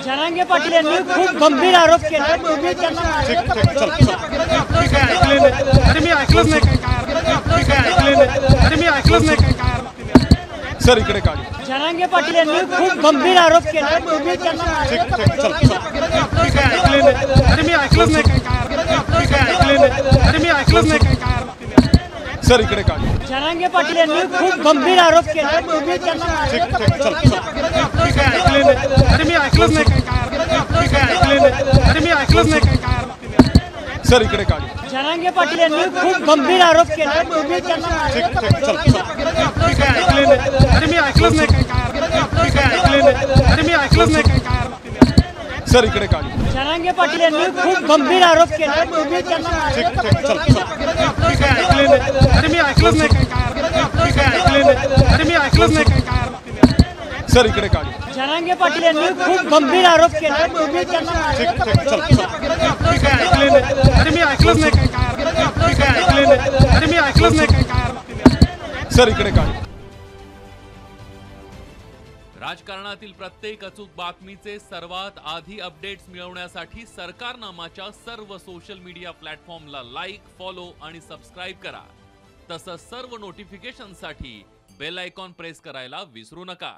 जरांगे पाटील यांनी खूप गंभीर आरोप केला। अरे मी ऐकलंच नाही काय सर इकडे काढ। जरांगे पाटील यांनी खूप गंभीर आरोप केला। अरे मी ऐकलंच नाही काय सर इकडे काढ। जरांगे पाटील यांनी खूप गंभीर आरोप केला। अरे मी ऐकलंच नाही काय सर इकडे काढ। जरांगे पाटील यांनी खूप गंभीर आरोप केला। अरे मी ऐकलंच नाही काय सर इकडे काढ। जरांगे पाटील यांनी खूप गंभीर आरोप केला। अरे मी ऐकलंच नाही काय सर इकडे काढ। जरांगे पाटील यांनी खूप गंभीर आरोप केला। अरे मी ऐकलंच नाही काय सर इकडे काढ। राजकारणातील प्रत्येक अचूक बातमीचे सर्वात आधी अपडेट्स मिळवण्यासाठी सरकारनामाच्या सर्व सोशल मीडिया प्लॅटफॉर्मला लाईक, फॉलो आणि सबस्क्राइब करा। तसंच सर्व नोटिफिकेशनसाठी बेल आयकॉन प्रेस करायला विसरू नका।